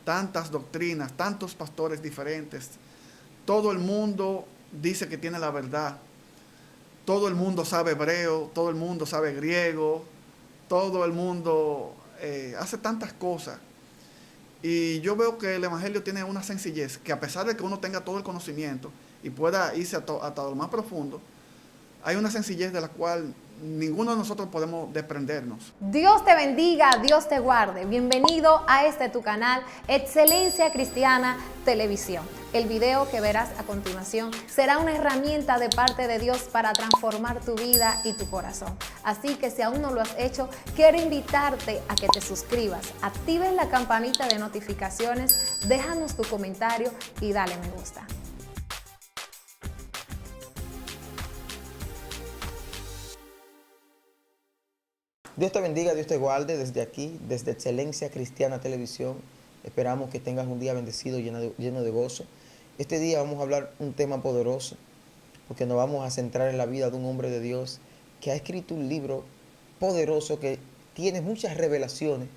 tantas doctrinas, tantos pastores diferentes. Todo el mundo dice que tiene la verdad. Todo el mundo sabe hebreo, todo el mundo sabe griego, todo el mundo hace tantas cosas. Y yo veo que el Evangelio tiene una sencillez, que a pesar de que uno tenga todo el conocimiento y pueda irse hasta lo más profundo, hay una sencillez de la cual ninguno de nosotros podemos desprendernos. Dios te bendiga, Dios te guarde. Bienvenido a tu canal, Excelencia Cristiana Televisión. El video que verás a continuación será una herramienta de parte de Dios para transformar tu vida y tu corazón. Así que si aún no lo has hecho, quiero invitarte a que te suscribas, actives la campanita de notificaciones, déjanos tu comentario y dale me gusta. Dios te bendiga, Dios te guarde desde aquí, desde Excelencia Cristiana Televisión. Esperamos que tengas un día bendecido, lleno de gozo. Este día vamos a hablar un tema poderoso, porque nos vamos a centrar en la vida de un hombre de Dios que ha escrito un libro poderoso que tiene muchas revelaciones.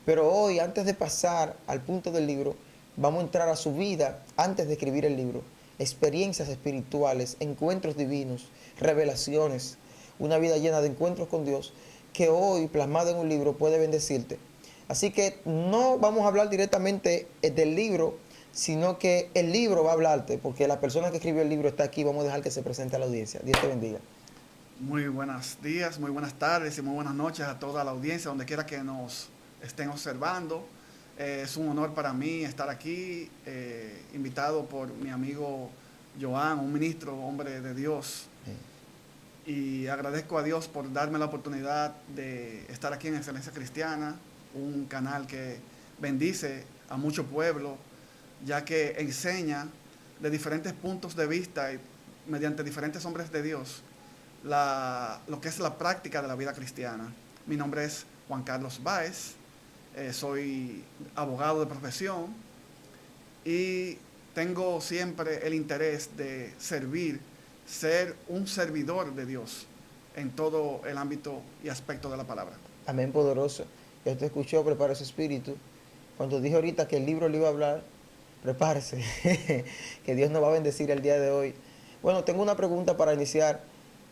Pero hoy, antes de pasar al punto del libro, vamos a entrar a su vida antes de escribir el libro. Experiencias espirituales, encuentros divinos, revelaciones, una vida llena de encuentros con Dios, que hoy, plasmado en un libro, puede bendecirte. Así que no vamos a hablar directamente del libro, sino que el libro va a hablarte, porque la persona que escribió el libro está aquí. Vamos a dejar que se presente a la audiencia. Dios te bendiga. Muy buenos días, muy buenas tardes y muy buenas noches a toda la audiencia, donde quiera que nos estén observando. Es un honor para mí estar aquí, invitado por mi amigo Joan, un ministro, hombre de Dios. Y agradezco a Dios por darme la oportunidad de estar aquí en Excelencia Cristiana, un canal que bendice a mucho pueblo, ya que enseña de diferentes puntos de vista y mediante diferentes hombres de Dios lo que es la práctica de la vida cristiana. Mi nombre es Juan Carlos Báez, soy abogado de profesión y tengo siempre el interés de ser un servidor de Dios en todo el ámbito y aspecto de la palabra. Amén, poderoso. Ya te escuchó, prepara su espíritu. Cuando dije ahorita que el libro le iba a hablar, prepárese, que Dios nos va a bendecir el día de hoy. Bueno, tengo una pregunta para iniciar,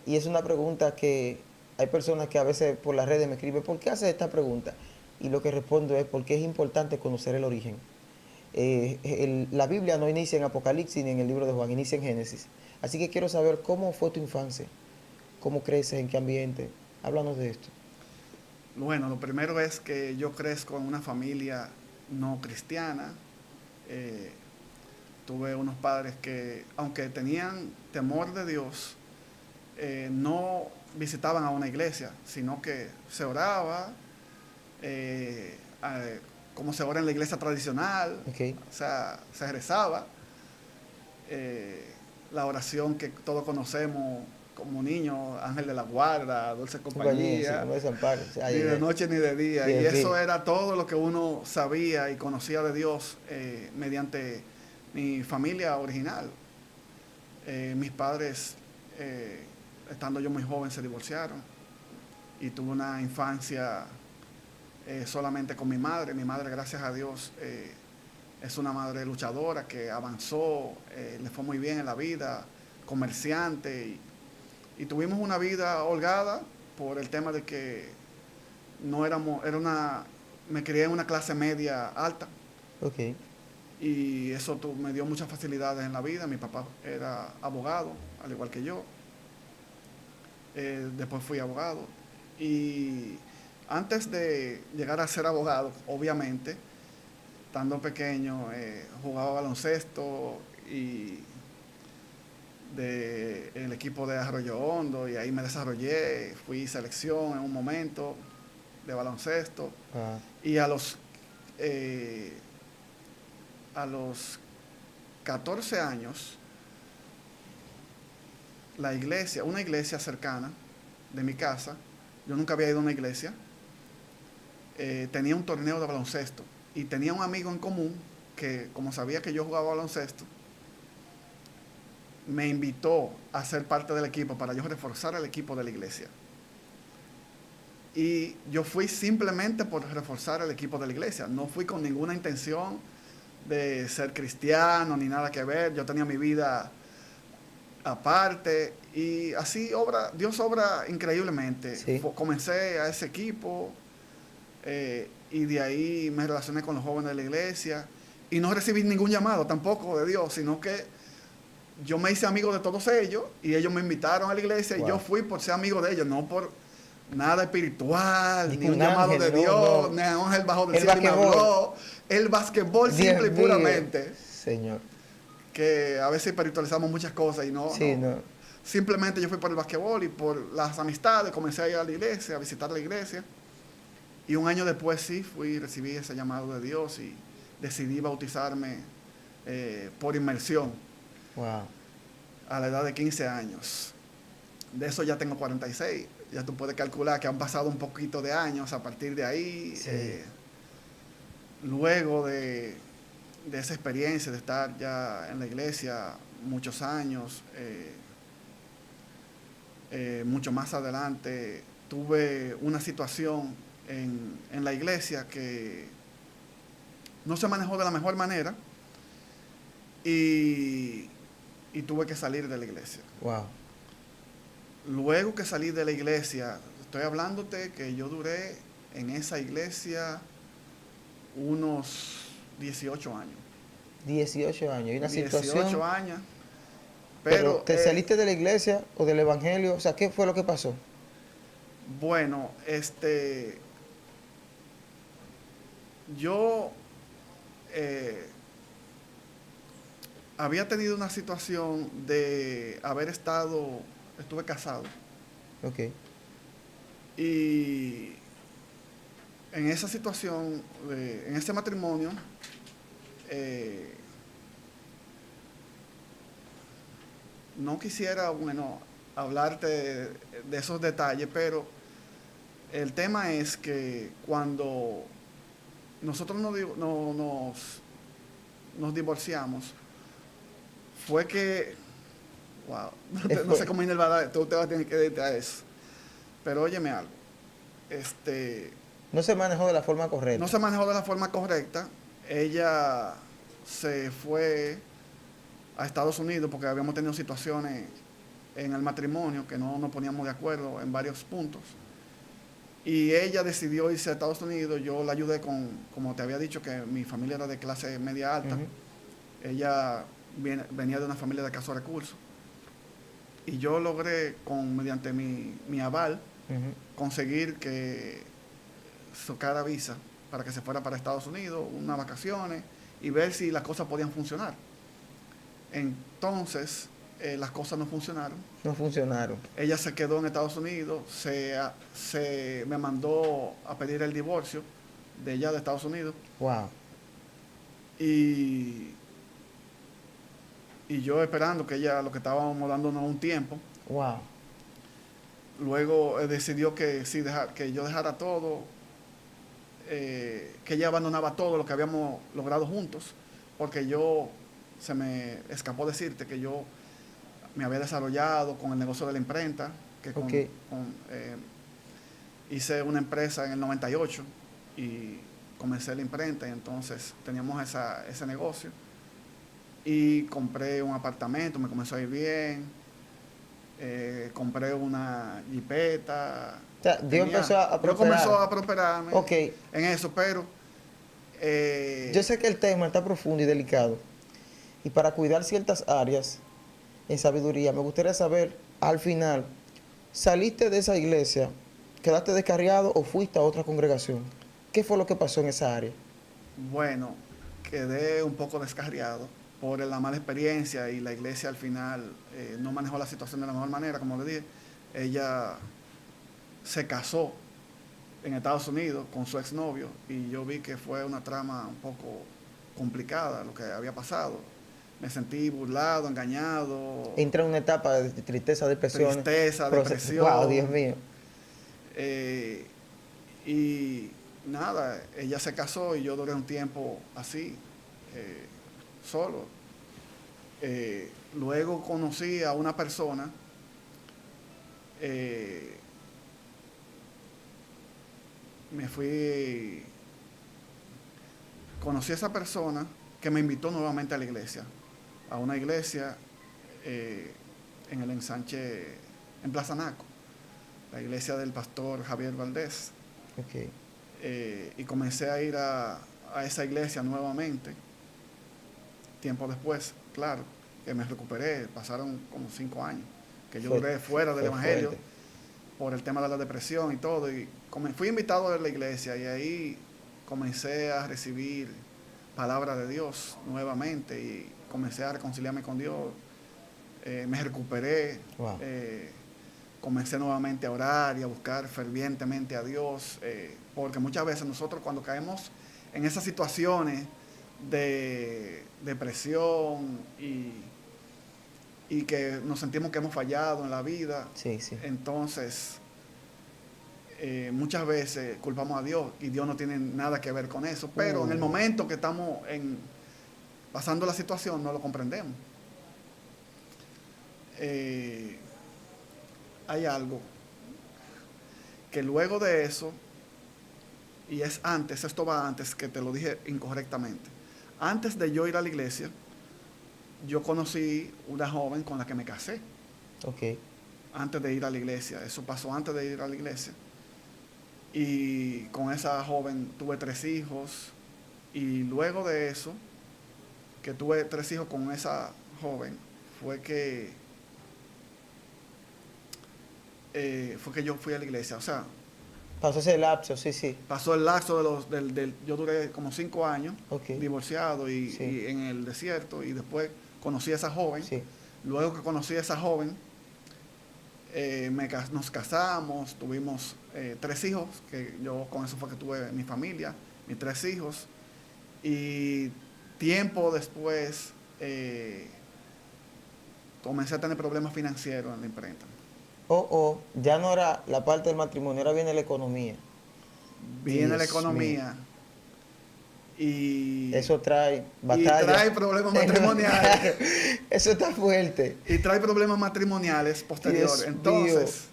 y es una pregunta que hay personas que a veces por las redes me escriben: ¿por qué haces esta pregunta? Y lo que respondo es porque es importante conocer el origen. La Biblia no inicia en Apocalipsis ni en el libro de Juan, inicia en Génesis. Así que quiero saber cómo fue tu infancia, cómo creces, en qué ambiente. Háblanos de esto. Bueno, lo primero es que yo crezco en una familia no cristiana. Tuve unos padres que, aunque tenían temor de Dios, no visitaban a una iglesia, sino que se oraba, como se ora en la iglesia tradicional, Okay. o sea, se rezaba. La oración que todos conocemos como niños: Ángel de la Guarda, Dulce Compañía, ni de noche ni de día. Y eso era todo lo que uno sabía y conocía de Dios mediante mi familia original. Mis padres, estando yo muy joven, se divorciaron y tuve una infancia solamente con mi madre. Mi madre, gracias a Dios, es una madre luchadora que avanzó, le fue muy bien en la vida, comerciante, y tuvimos una vida holgada por el tema de que no éramos, me crié en una clase media alta. Okay. Y eso me dio muchas facilidades en la vida. Mi papá era abogado, al igual que yo. Después fui abogado. Y antes de llegar a ser abogado, obviamente, estando pequeño, jugaba baloncesto y el equipo de Arroyo Hondo, y ahí me desarrollé, fui selección en un momento de baloncesto. Y a los 14 años, una iglesia cercana de mi casa, yo nunca había ido a una iglesia, tenía un torneo de baloncesto. Y tenía un amigo en común que, como sabía que yo jugaba baloncesto, me invitó a ser parte del equipo para yo reforzar el equipo de la iglesia. Y yo fui simplemente por reforzar el equipo de la iglesia. No fui con ninguna intención de ser cristiano ni nada que ver. Yo tenía mi vida aparte y así Dios obra increíblemente. Sí. Comencé a ese equipo y de ahí me relacioné con los jóvenes de la iglesia y no recibí ningún llamado tampoco de Dios, sino que yo me hice amigo de todos ellos y ellos me invitaron a la iglesia y yo fui por ser amigo de ellos, no por nada espiritual, ni un llamado de Dios, ni un ángel bajo del cielo me habló. El basquetbol simple y puramente. Señor. Que a veces espiritualizamos muchas cosas y no. Simplemente yo fui por el basquetbol y por las amistades, comencé a ir a la iglesia, a visitar la iglesia. Y un año después sí recibí ese llamado de Dios y decidí bautizarme por inmersión. Wow. A la edad de 15 años. De eso ya tengo 46. Ya tú puedes calcular que han pasado un poquito de años a partir de ahí. Sí. Luego de esa experiencia de estar ya en la iglesia muchos años, mucho más adelante, tuve una situación en la iglesia que no se manejó de la mejor manera y tuve que salir de la iglesia. Wow. Luego que salí de la iglesia, estoy hablándote que yo duré en esa iglesia unos 18 años. 18 años. Y una 18 situación. años. Pero ¿te saliste de la iglesia o del evangelio? O sea, ¿qué fue lo que pasó? Bueno, yo había tenido una situación de estuve casado. Ok. Y en esa situación, en ese matrimonio, no quisiera, hablarte de esos detalles, pero el tema es que cuando nosotros nos divorciamos, fue que, wow, no sé cómo innervar, tú te vas a tener que dedicar a eso. Pero óyeme algo, no se manejó de la forma correcta. No se manejó de la forma correcta. Ella se fue a Estados Unidos porque habíamos tenido situaciones en el matrimonio que no nos poníamos de acuerdo en varios puntos. Y ella decidió irse a Estados Unidos. Yo la ayudé como te había dicho, que mi familia era de clase media alta. Ella venía de una familia de escasos recursos. Y yo logré, mediante mi aval, conseguir que sacara visa para que se fuera para Estados Unidos, unas vacaciones, y ver si las cosas podían funcionar. Entonces, las cosas no funcionaron. No funcionaron. Ella se quedó en Estados Unidos, me mandó a pedir el divorcio de ella de Estados Unidos. Wow. Y yo esperando que ella, lo que estábamos dándonos un tiempo. Wow. Luego decidió que sí, que yo dejara todo, que ella abandonaba todo lo que habíamos logrado juntos, porque se me escapó decirte que yo me había desarrollado con el negocio de la imprenta, que hice una empresa en el 98 y comencé la imprenta, y entonces teníamos ese negocio y compré un apartamento, me comenzó a ir bien, compré una jipeta. O sea, Dios empezó a prosperar. Dios comenzó a prosperarme en eso, pero yo sé que el tema está profundo y delicado, y para cuidar ciertas áreas en sabiduría, me gustaría saber, al final, ¿saliste de esa iglesia, quedaste descarriado o fuiste a otra congregación? ¿Qué fue lo que pasó en esa área? Bueno, quedé un poco descarriado por la mala experiencia, y la iglesia al final no manejó la situación de la mejor manera, como le dije. Ella se casó en Estados Unidos con su exnovio y yo vi que fue una trama un poco complicada lo que había pasado. Me sentí burlado, engañado. Entra en una etapa de tristeza, depresión. Depresión. Wow, Dios mío. Y nada, ella se casó y yo duré un tiempo así, solo. Luego conocí a una persona conocí a esa persona que me invitó nuevamente a la iglesia, a una iglesia en el ensanche, en Plaza Naco, la iglesia del pastor Javier Valdés. Okay. Y comencé a ir a esa iglesia nuevamente. Tiempo después, claro, que me recuperé, pasaron como 5 años, que yo duré fuera del Evangelio fuerte. por el tema de la depresión y todo. Y fui invitado a la iglesia y ahí comencé a recibir palabra de Dios nuevamente y comencé a reconciliarme con Dios. Me recuperé. Wow. Comencé nuevamente a orar y a buscar fervientemente a Dios, porque muchas veces nosotros cuando caemos en esas situaciones de depresión y que nos sentimos que hemos fallado en la vida, Sí, sí. entonces muchas veces culpamos a Dios y Dios no tiene nada que ver con eso, pero en el momento que estamos pasando la situación no lo comprendemos. Hay algo que luego de eso, y es antes, esto va antes, que te lo dije incorrectamente. Antes de yo ir a la iglesia, yo conocí una joven con la que me casé. Ok. Antes de ir a la iglesia, eso pasó antes de ir a la iglesia. Y con esa joven tuve 3 hijos, y luego de eso, que tuve 3 hijos con esa joven, fue que yo fui a la iglesia. O sea, Pasó ese lapso, sí, sí. pasó el lapso yo duré como 5 años Ok. divorciado y en el desierto, y después conocí a esa joven. Sí. Luego que conocí a esa joven, nos casamos, tuvimos 3 hijos, que yo con eso fue que tuve mi familia, mis 3 hijos. Y tiempo después comencé a tener problemas financieros en la imprenta. Ya no era la parte del matrimonio, ahora viene la economía. Viene la Dios economía y Eso trae batalla. y trae problemas matrimoniales. Eso está fuerte. Y trae problemas matrimoniales posteriores. Dios Entonces, mío.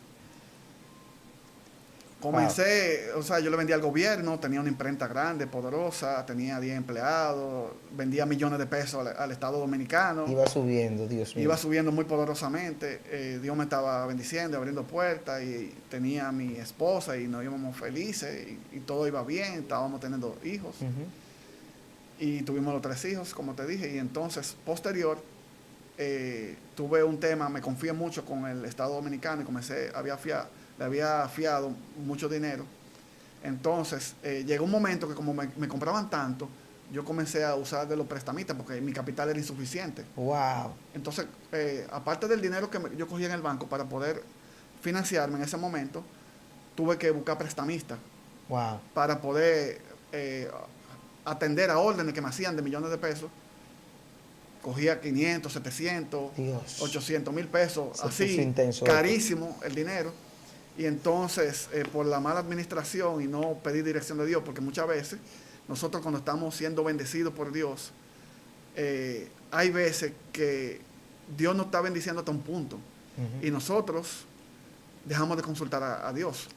comencé, o sea, yo le vendía al gobierno, tenía una imprenta grande, poderosa, tenía 10 empleados, vendía millones de pesos al Estado Dominicano. Iba subiendo, Dios mío. Iba subiendo muy poderosamente. Dios me estaba bendiciendo, abriendo puertas, y tenía a mi esposa y nos íbamos felices y todo iba bien, estábamos teniendo hijos. Y tuvimos los 3 hijos, como te dije, y entonces, posterior, tuve un tema, me confié mucho con el Estado Dominicano y le había fiado mucho dinero. Entonces, llegó un momento que como me compraban tanto, yo comencé a usar de los prestamistas porque mi capital era insuficiente. Wow. Entonces, aparte del dinero que yo cogía en el banco para poder financiarme en ese momento, tuve que buscar prestamistas Wow. para poder atender a órdenes que me hacían de millones de pesos. Cogía 500, 700, Dios. 800 mil pesos, Se puso así, intenso carísimo el dinero. Y entonces, por la mala administración y no pedir dirección de Dios, porque muchas veces nosotros cuando estamos siendo bendecidos por Dios, hay veces que Dios nos está bendiciendo hasta un punto y nosotros dejamos de consultar a Dios.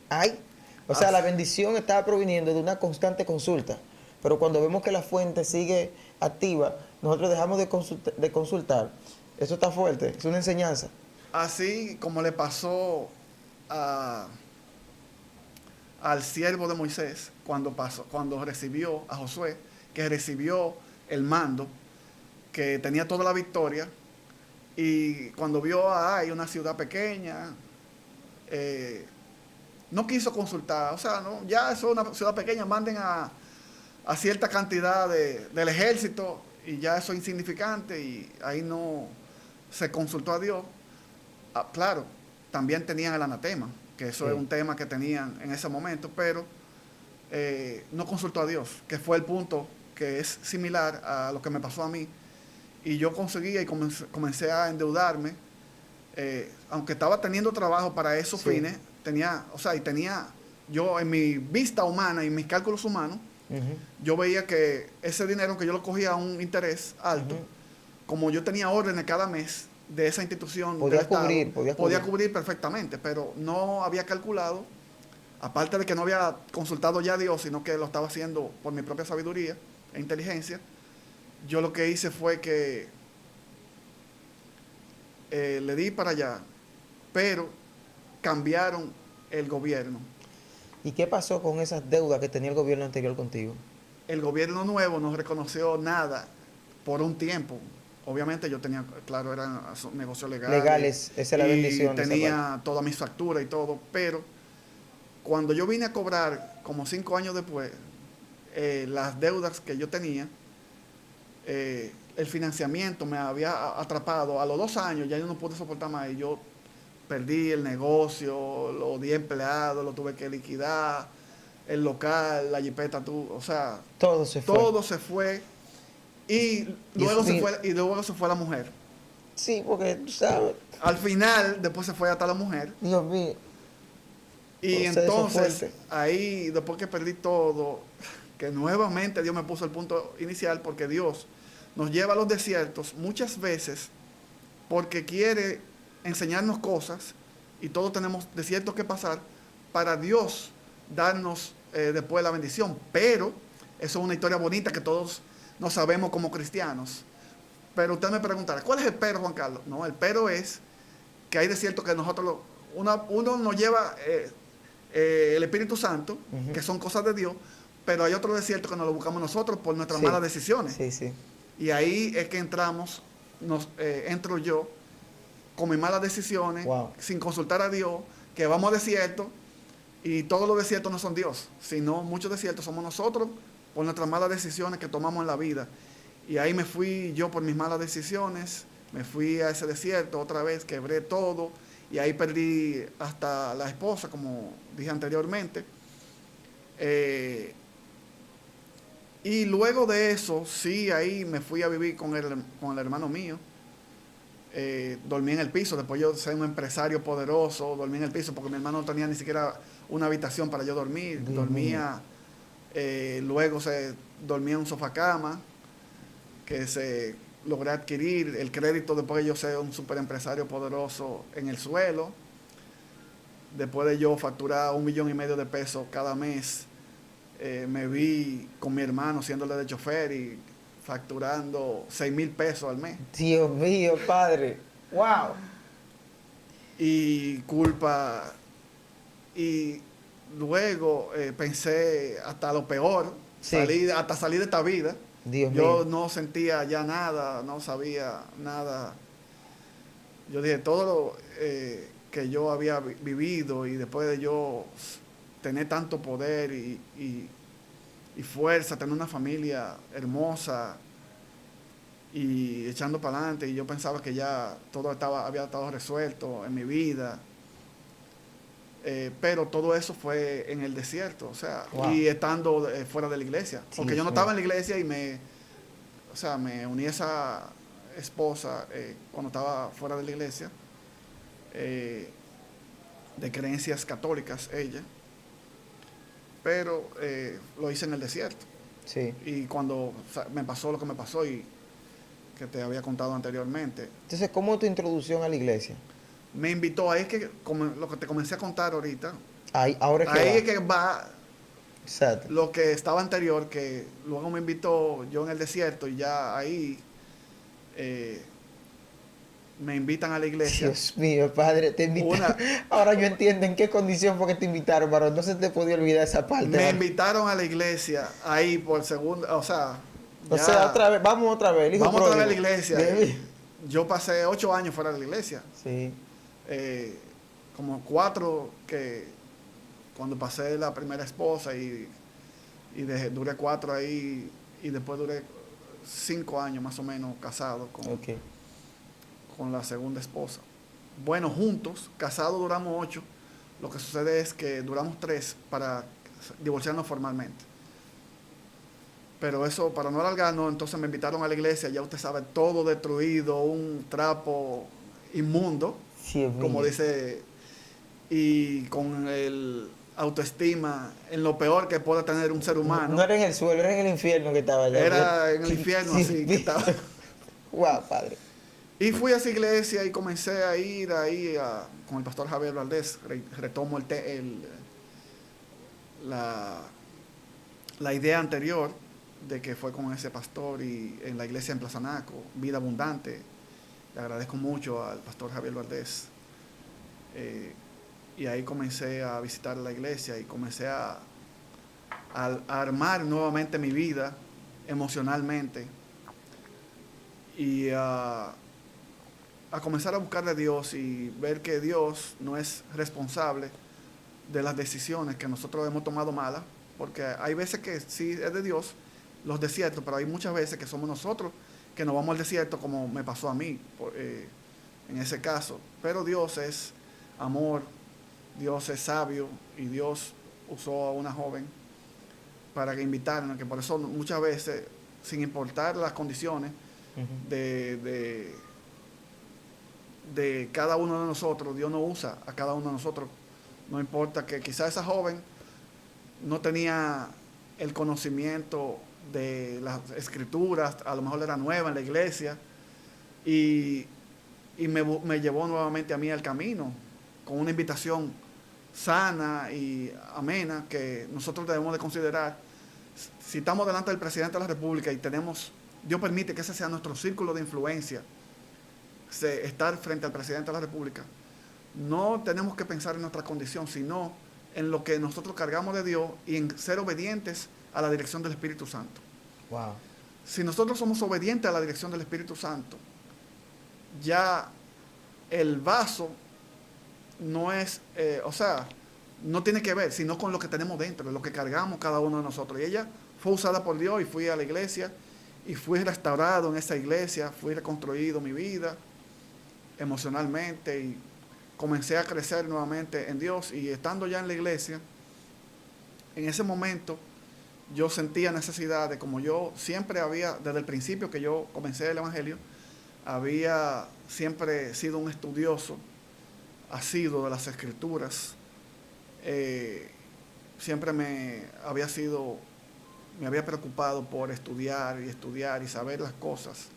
O sea, la bendición está proviniendo de una constante consulta, pero cuando vemos que la fuente sigue activa, nosotros dejamos de consultar. Eso está fuerte, es una enseñanza. Así como le pasó al siervo de Moisés cuando recibió a Josué, que recibió el mando, que tenía toda la victoria, y cuando vio a Ai, una ciudad pequeña, no quiso consultar. O sea, no, ya eso es una ciudad pequeña, manden a cierta cantidad del ejército y ya eso es insignificante, y ahí no se consultó a Dios. Claro, también tenían el anatema, que eso es un tema que tenían en ese momento, pero no consultó a Dios, que fue el punto que es similar a lo que me pasó a mí. Y yo conseguía y comencé a endeudarme, aunque estaba teniendo trabajo para esos fines, tenía yo en mi vista humana y en mis cálculos humanos, yo veía que ese dinero que yo lo cogía a un interés alto, como yo tenía órdenes cada mes de esa institución, podía cubrir perfectamente, pero no había calculado, aparte de que no había consultado ya a Dios, sino que lo estaba haciendo por mi propia sabiduría e inteligencia, yo lo que hice fue que le di para allá, pero cambiaron el gobierno. ¿Y qué pasó con esas deudas que tenía el gobierno anterior contigo? El gobierno nuevo no reconoció nada por un tiempo. Obviamente yo tenía, claro, eran negocios legales. Legales, esa es la bendición. Y tenía todas mis facturas y todo, pero cuando yo vine a cobrar, como 5 años después, las deudas que yo tenía, el financiamiento me había atrapado. A los 2 años ya yo no pude soportar más y yo perdí el negocio, los 10 empleados, lo tuve que liquidar, el local, la jipeta, o sea, Todo se fue. todo se fue y luego se fue la mujer. Sí, porque tú sabes. Al final, después se fue hasta la mujer. Dios mío. Y Ustedes son entonces, fuertes. ahí, después que perdí todo, que nuevamente Dios me puso el punto inicial, porque Dios nos lleva a los desiertos muchas veces porque quiere enseñarnos cosas y todos tenemos desiertos que pasar para Dios darnos después la bendición. Pero eso es una historia bonita que todos no sabemos como cristianos. Pero usted me preguntará, ¿cuál es el pero, Juan Carlos? No, el pero es que hay desiertos que nosotros, uno nos lleva el Espíritu Santo, que son cosas de Dios, pero hay otro desierto que nos lo buscamos nosotros por nuestras malas decisiones. Sí, sí. Y ahí es que entramos, entro yo con mis malas decisiones, sin consultar a Dios, que vamos a desiertos, y todos los desiertos no son Dios, sino muchos desiertos somos nosotros por nuestras malas decisiones que tomamos en la vida. Y ahí me fui yo por mis malas decisiones, me fui a ese desierto otra vez, quebré todo, y ahí perdí hasta la esposa, como dije anteriormente. Y luego de eso, sí, ahí me fui a vivir con el hermano mío. Dormí en el piso, después yo soy un empresario poderoso, dormí en el piso porque mi hermano no tenía ni siquiera una habitación para yo dormir. Dormía, luego dormía en un sofá cama, que se logré adquirir el crédito después de yo ser un super empresario poderoso en el suelo. Después de yo facturar 1,5 millones de pesos cada mes, me vi con mi hermano siéndole de chofer y facturando 6,000 pesos al mes. Dios mío, Padre. ¡Wow! Y culpa. Y luego pensé hasta lo peor, Sí. hasta salir de esta vida. Dios Yo mío. no sentía ya nada, no sabía nada. Yo dije, todo lo que yo había vivido y después de yo tener tanto poder y fuerza, tener una familia hermosa y echando para adelante, y yo pensaba que ya todo había estado resuelto en mi vida. Pero todo eso fue en el desierto, o sea, y estando fuera de la iglesia. Porque yo no estaba en la iglesia y me uní a esa esposa cuando estaba fuera de la iglesia, de creencias católicas ella, pero lo hice en el desierto. Sí. Y cuando me pasó lo que me pasó y que te había contado anteriormente, Entonces, ¿cómo tu introducción a la iglesia? me invitó, ahí es que, como lo que te comencé a contar ahorita, Ahora es que ahí va. es que va Exacto. lo que estaba anterior, que luego me invitó yo en el desierto y ya ahí me invitan a la iglesia. Dios mío, Padre, te invitaron. Ahora yo entiendo en qué condición fue que te invitaron, varón. No se te podía olvidar esa parte. Me varón. invitaron a la iglesia ahí por segunda, o sea, O sea, otra vez, vamos otra vez. el hijo vamos otra vez a la pródigo. iglesia. Bien. Yo pasé 8 años fuera de la iglesia. Sí. Como 4 que cuando pasé la primera esposa y duré 4 ahí y después duré 5 años más o menos casado con la segunda esposa. Bueno, juntos, casados duramos 8, lo que sucede es que duramos 3 para divorciarnos formalmente. Pero eso, para no alargarnos, entonces me invitaron a la iglesia, ya usted sabe, todo destruido, un trapo inmundo, Dios mío. como dice, y con el autoestima en lo peor que puede tener un ser humano. No era en el suelo, era en el infierno que estaba allá. Era en el infierno, así que estaba. Wow, Padre. Y fui a esa iglesia y comencé a ir ahí con el pastor Javier Valdés, retomo la idea anterior, de que fue con ese pastor y en la iglesia en Plaza Naco, Vida Abundante. Le agradezco mucho al pastor Javier Valdés. Y ahí comencé a visitar la iglesia y comencé a armar nuevamente mi vida emocionalmente y a comenzar a buscar de Dios y ver que Dios no es responsable de las decisiones que nosotros hemos tomado malas, porque hay veces que sí es de Dios los desiertos, pero hay muchas veces que somos nosotros que nos vamos al desierto, como me pasó a mí en ese caso. Pero Dios es amor, Dios es sabio y Dios usó a una joven para que invitarnos, que por eso muchas veces, sin importar las condiciones de cada uno de nosotros, Dios no usa a cada uno de nosotros. No importa que quizás esa joven no tenía el conocimiento de las escrituras, a lo mejor era nueva en la iglesia, y me llevó nuevamente a mí al camino, con una invitación sana y amena que nosotros debemos de considerar. Si estamos delante del presidente de la República y Dios permite que ese sea nuestro círculo de influencia, estar frente al presidente de la República, no tenemos que pensar en nuestra condición, sino en lo que nosotros cargamos de Dios y en ser obedientes a la dirección del Espíritu Santo. Wow. Si nosotros somos obedientes a la dirección del Espíritu Santo, ya el vaso no es, no tiene que ver, sino con lo que tenemos dentro, lo que cargamos cada uno de nosotros. Y ella fue usada por Dios y fui a la iglesia y fui restaurado en esa iglesia, fui reconstruido mi vida emocionalmente y comencé a crecer nuevamente en Dios. Y estando ya en la iglesia, en ese momento yo sentía necesidad de, como yo siempre había, desde el principio que yo comencé el Evangelio, había siempre sido un estudioso asiduo de las Escrituras, siempre me había preocupado por estudiar y saber las cosas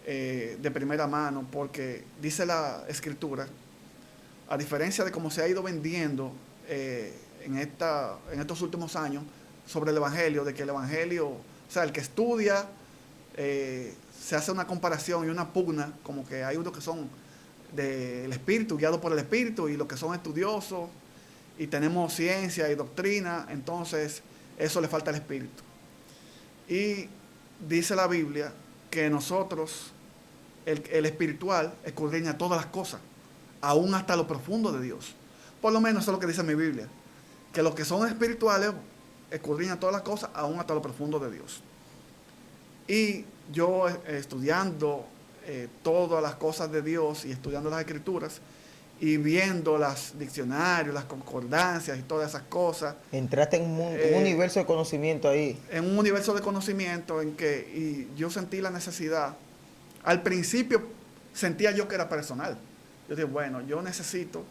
de primera mano, porque dice la Escritura, a diferencia de cómo se ha ido vendiendo en estos últimos años sobre el Evangelio, de que el Evangelio, o sea, el que estudia, se hace una comparación y una pugna, como que hay unos que son del Espíritu, guiados por el Espíritu, y los que son estudiosos, y tenemos ciencia y doctrina, entonces eso le falta al Espíritu. Y dice la Biblia que nosotros, el espiritual, escudriña todas las cosas, aún hasta lo profundo de Dios. Por lo menos eso es lo que dice mi Biblia, que los que son espirituales escudriñan todas las cosas, aún hasta lo profundo de Dios. Y yo estudiando todas las cosas de Dios y estudiando las Escrituras y viendo los diccionarios, las concordancias y todas esas cosas. Entraste en un universo de conocimiento ahí. En un universo de conocimiento y yo sentí la necesidad. Al principio sentía yo que era personal. Yo dije, bueno, yo necesito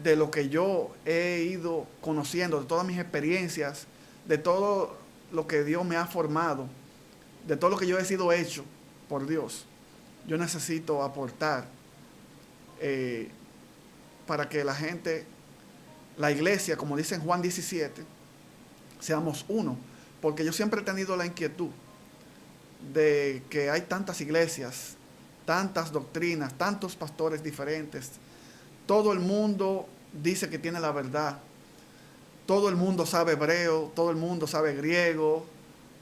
de lo que yo he ido conociendo, de todas mis experiencias, de todo lo que Dios me ha formado, de todo lo que yo he sido hecho por Dios. Yo necesito aportar para que la gente, la iglesia, como dice en Juan 17, seamos uno. Porque yo siempre he tenido la inquietud de que hay tantas iglesias, tantas doctrinas, tantos pastores diferentes. Todo el mundo dice que tiene la verdad. Todo el mundo sabe hebreo, todo el mundo sabe griego,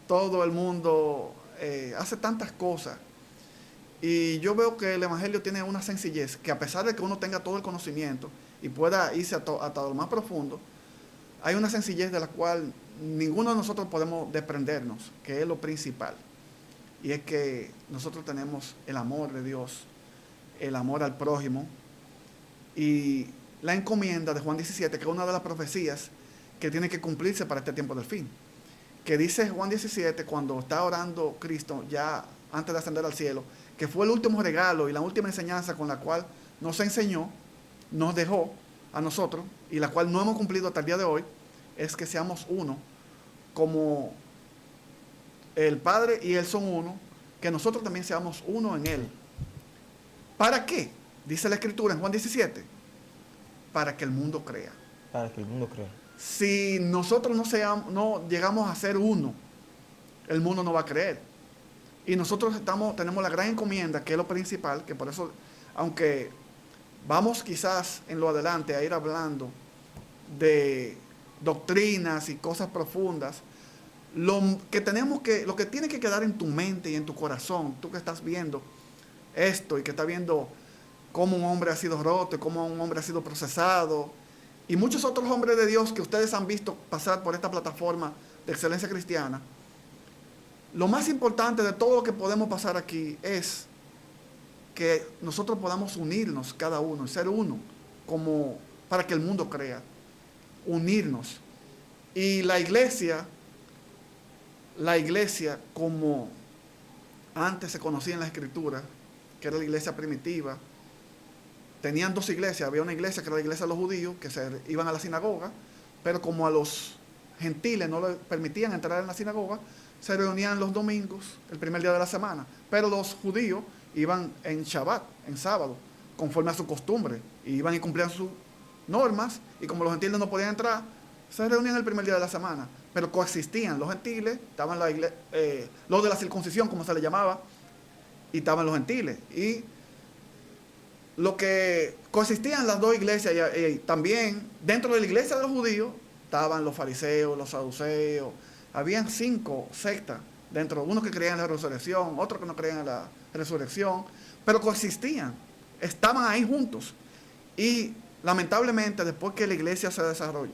todo el mundo hace tantas cosas. Y yo veo que el Evangelio tiene una sencillez, que a pesar de que uno tenga todo el conocimiento y pueda irse hasta lo más profundo, hay una sencillez de la cual ninguno de nosotros podemos desprendernos, que es lo principal. Y es que nosotros tenemos el amor de Dios, el amor al prójimo, y la encomienda de Juan 17, que es una de las profecías que tiene que cumplirse para este tiempo del fin. Que dice Juan 17, cuando está orando Cristo, ya antes de ascender al cielo, que fue el último regalo y la última enseñanza con la cual nos enseñó, nos dejó a nosotros, y la cual no hemos cumplido hasta el día de hoy, es que seamos uno, como el Padre y Él son uno, que nosotros también seamos uno en Él. ¿Para qué? Dice la Escritura en Juan 17, para que el mundo crea. Para que el mundo crea. Si nosotros no llegamos a ser uno el mundo no va a creer. Y nosotros tenemos la gran encomienda, que es lo principal, que por eso, aunque vamos quizás en lo adelante a ir hablando de doctrinas y cosas profundas, lo que tiene que quedar en tu mente y en tu corazón, tú que estás viendo esto y que estás viendo cómo un hombre ha sido roto, cómo un hombre ha sido procesado, y muchos otros hombres de Dios que ustedes han visto pasar por esta plataforma de Excelencia Cristiana, lo más importante de todo lo que podemos pasar aquí es que nosotros podamos unirnos cada uno, ser uno, como para que el mundo crea, unirnos. Y la iglesia como antes se conocía en la Escritura, que era la iglesia primitiva, tenían dos iglesias. Había una iglesia que era la iglesia de los judíos, que se iban a la sinagoga, pero como a los gentiles no le permitían entrar en la sinagoga, se reunían los domingos, el primer día de la semana. Pero los judíos iban en Shabbat, en sábado, conforme a su costumbre, y iban y cumplían sus normas, y como los gentiles no podían entrar, se reunían el primer día de la semana, pero coexistían los gentiles, estaban los de la circuncisión, como se le llamaba, y estaban los gentiles. Y lo que coexistían las dos iglesias, y también dentro de la iglesia de los judíos, estaban los fariseos, los saduceos, habían 5 sectas dentro, unos que creían en la resurrección, otros que no creían en la resurrección, pero coexistían, estaban ahí juntos. Y lamentablemente, después que la iglesia se desarrolló,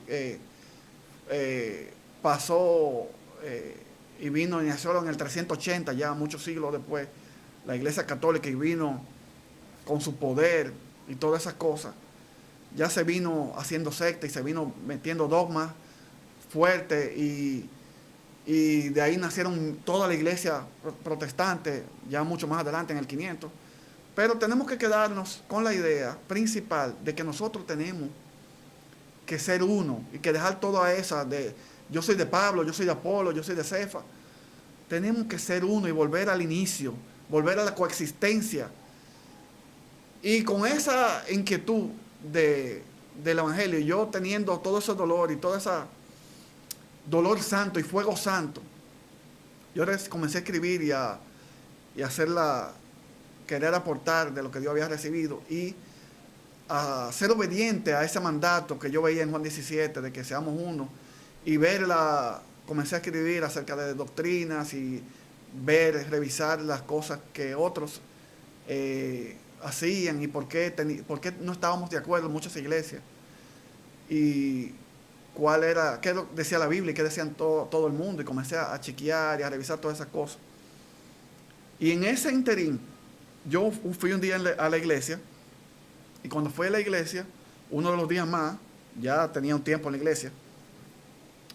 pasó y vino y nació en el 380, ya muchos siglos después, la iglesia católica, y vino con su poder y todas esas cosas, ya se vino haciendo secta y se vino metiendo dogmas fuertes, y de ahí nacieron toda la iglesia protestante, ya mucho más adelante en el 500. Pero tenemos que quedarnos con la idea principal de que nosotros tenemos que ser uno y que dejar toda esa de yo soy de Pablo, yo soy de Apolo, yo soy de Cefa. Tenemos que ser uno y volver al inicio, volver a la coexistencia. Y con esa inquietud del Evangelio, yo teniendo todo ese dolor y todo ese dolor santo y fuego santo, yo comencé a escribir y a querer aportar de lo que Dios había recibido y a ser obediente a ese mandato que yo veía en Juan 17 de que seamos uno, y comencé a escribir acerca de doctrinas y revisar las cosas que otros hacían y por qué no estábamos de acuerdo en muchas iglesias, y qué decía la Biblia y qué decían todo el mundo, y comencé a chequear y a revisar todas esas cosas. Y en ese interín, yo fui un día a la iglesia, y cuando fui a la iglesia, uno de los días más, ya tenía un tiempo en la iglesia,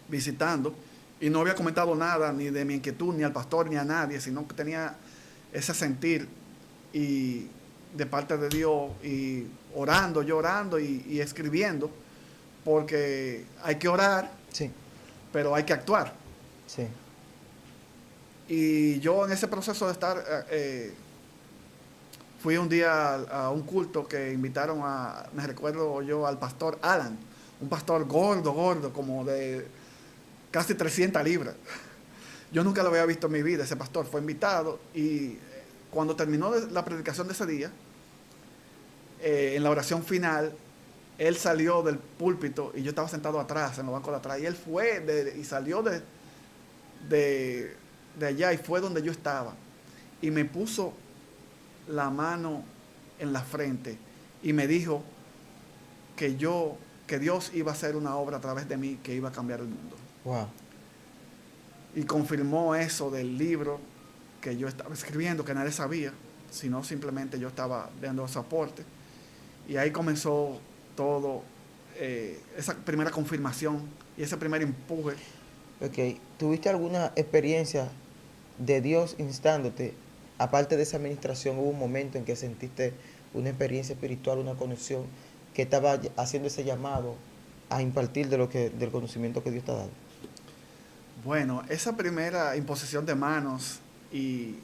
visitando, y no había comentado nada, ni de mi inquietud, ni al pastor, ni a nadie, sino que tenía ese sentir y de parte de Dios, y llorando y escribiendo, porque hay que orar, Sí. pero hay que actuar. Sí. Y yo en ese proceso de estar, fui un día a un culto que invitaron me recuerdo yo, al pastor Alan, un pastor gordo, como de casi 300 libras. Yo nunca lo había visto en mi vida, ese pastor fue invitado, y cuando terminó la predicación de ese día, en la oración final, él salió del púlpito y yo estaba sentado atrás, en los bancos de atrás, y él fue y salió de allá y fue donde yo estaba, y me puso la mano en la frente y me dijo que Dios iba a hacer una obra a través de mí que iba a cambiar el mundo. Wow. Y confirmó eso del libro que yo estaba escribiendo, que nadie sabía, sino simplemente yo estaba dando ese aporte. Y ahí comenzó todo, esa primera confirmación y ese primer empuje. Ok. ¿Tuviste alguna experiencia de Dios instándote? Aparte de esa administración, ¿hubo un momento en que sentiste una experiencia espiritual, una conexión, que estaba haciendo ese llamado a impartir del conocimiento que Dios te ha dado? Bueno, esa primera imposición de manos y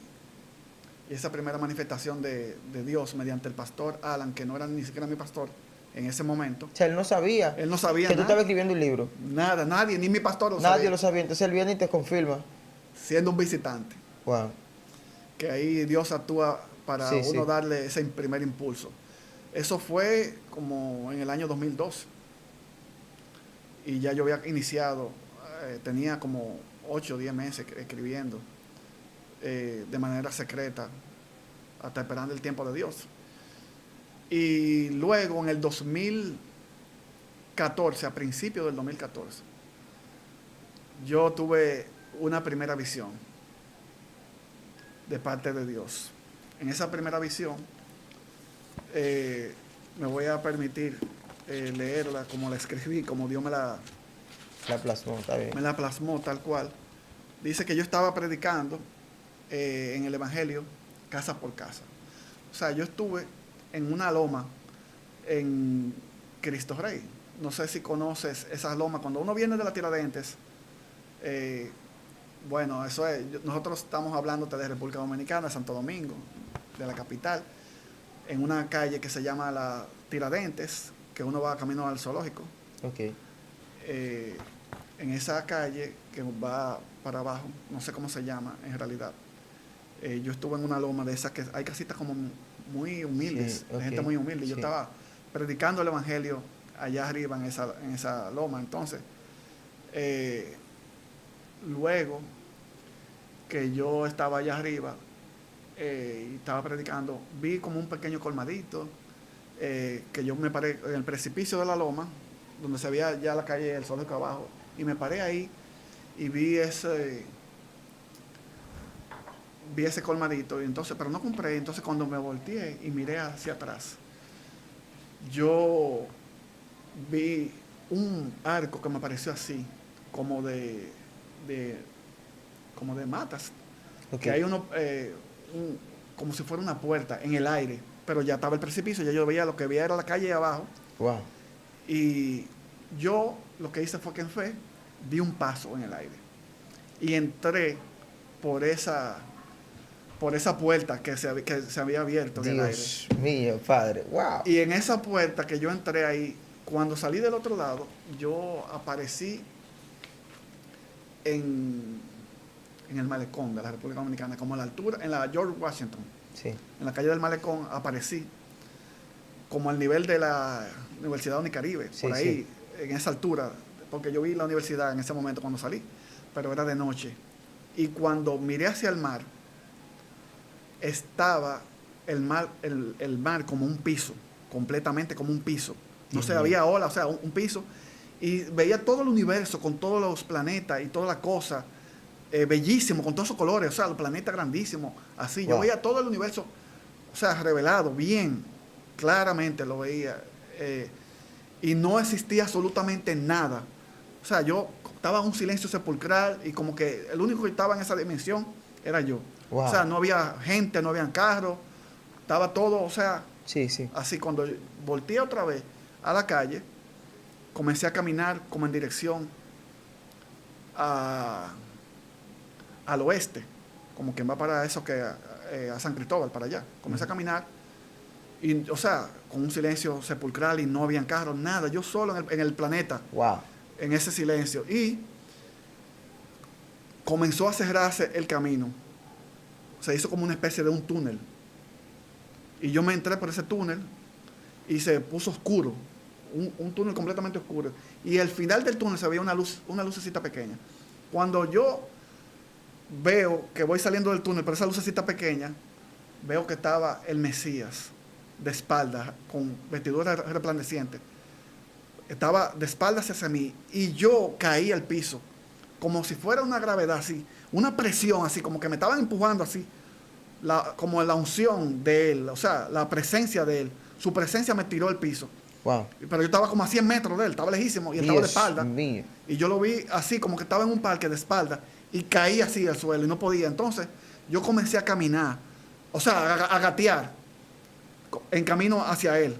esa primera manifestación de Dios mediante el pastor Alan, que no era ni siquiera mi pastor en ese momento. O sea, él no sabía Que tú estabas escribiendo un libro. Nada, nadie, ni mi pastor Nadie lo sabía. Entonces él viene y te confirma. siendo un visitante. Wow. Que ahí Dios actúa para Sí, uno sí. darle ese primer impulso. Eso fue como en el año 2012. Y ya yo había iniciado, tenía como 8 o 10 meses escribiendo de manera secreta, hasta esperando el tiempo de Dios. Y luego en el 2014, a principios del 2014, yo tuve una primera visión de parte de Dios. En esa primera visión, me voy a permitir leerla como la escribí, como Dios La plasmó, está bien. me la plasmó tal cual. Dice que yo estaba predicando en el Evangelio casa por casa. O sea, yo estuve en una loma en Cristo Rey. No sé si conoces esas lomas. Cuando uno viene de la Tiradentes, bueno, eso es. Nosotros estamos hablando de República Dominicana, Santo Domingo, de la capital, en una calle que se llama la Tiradentes, que uno va camino al zoológico. Ok. En esa calle que va para abajo, no sé cómo se llama en realidad. Yo estuve en una loma de esas que hay casitas como muy humildes, Sí, de ok, gente muy humilde. Yo sí. estaba predicando el evangelio allá arriba en esa loma. Entonces, luego que yo estaba allá arriba y estaba predicando, vi como un pequeño colmadito, que yo me paré en el precipicio de la loma, donde se veía ya la calle del zoológico abajo, y me paré ahí y vi ese colmadito, y entonces, pero no compré. Entonces cuando me volteé y miré hacia atrás, yo vi un arco que me pareció así, como de matas, Ok. que hay como si fuera una puerta en el aire, pero ya estaba el precipicio, ya yo veía, lo que veía era la calle de abajo. Wow. Y yo lo que hice fue que en fe di un paso en el aire y entré por esa puerta que se había abierto en el aire. Dios mío, Padre. Wow. Y en esa puerta que yo entré ahí, cuando salí del otro lado, yo aparecí en el malecón de la República Dominicana, como a la altura, en la George Washington, Sí. en la calle del malecón, aparecí como al nivel de la Universidad Unicaribe, Sí, por ahí, en esa altura, porque yo vi la universidad en ese momento cuando salí, pero era de noche. Y cuando miré hacia el mar, estaba el mar como un piso, completamente como un piso. No Dios sé, mío. había olas, o sea, un piso. Y veía todo el universo con todos los planetas y toda la cosa, bellísimo, con todos esos colores, o sea, los planetas grandísimos, así. Yo Wow. veía todo el universo, o sea, revelado, bien, claramente lo veía. Y no existía absolutamente nada. O sea, yo estaba en un silencio sepulcral y como que el único que estaba en esa dimensión era yo. Wow. O sea, no había gente, no había carros, estaba todo, o sea, Sí, sí. así. Cuando volteé otra vez a la calle, comencé a caminar como en dirección al oeste, como que va para eso que a San Cristóbal, para allá. Comencé a caminar y, o sea, con un silencio sepulcral y no habían carros, nada, yo solo en el planeta, Wow. en ese silencio. Y comenzó a cerrarse el camino. Se hizo como una especie de un túnel. Y yo me entré por ese túnel y se puso oscuro. Un túnel completamente oscuro. Y al final del túnel se veía una lucecita pequeña. Cuando yo veo que voy saliendo del túnel por esa lucecita pequeña, veo que estaba el Mesías de espaldas, con vestidura resplandeciente. Estaba de espaldas hacia mí y yo caí al piso, como si fuera una gravedad así, una presión así, como que me estaban empujando así, como la unción de él, o sea, la presencia de él. Su presencia me tiró al piso. Wow. Pero yo estaba como a 100 metros de él, estaba lejísimo y él estaba de espalda. Mío. Y yo lo vi así, como que estaba en un parque de espalda y caí así al suelo y no podía. Entonces yo comencé a caminar, o sea, a gatear en camino hacia él.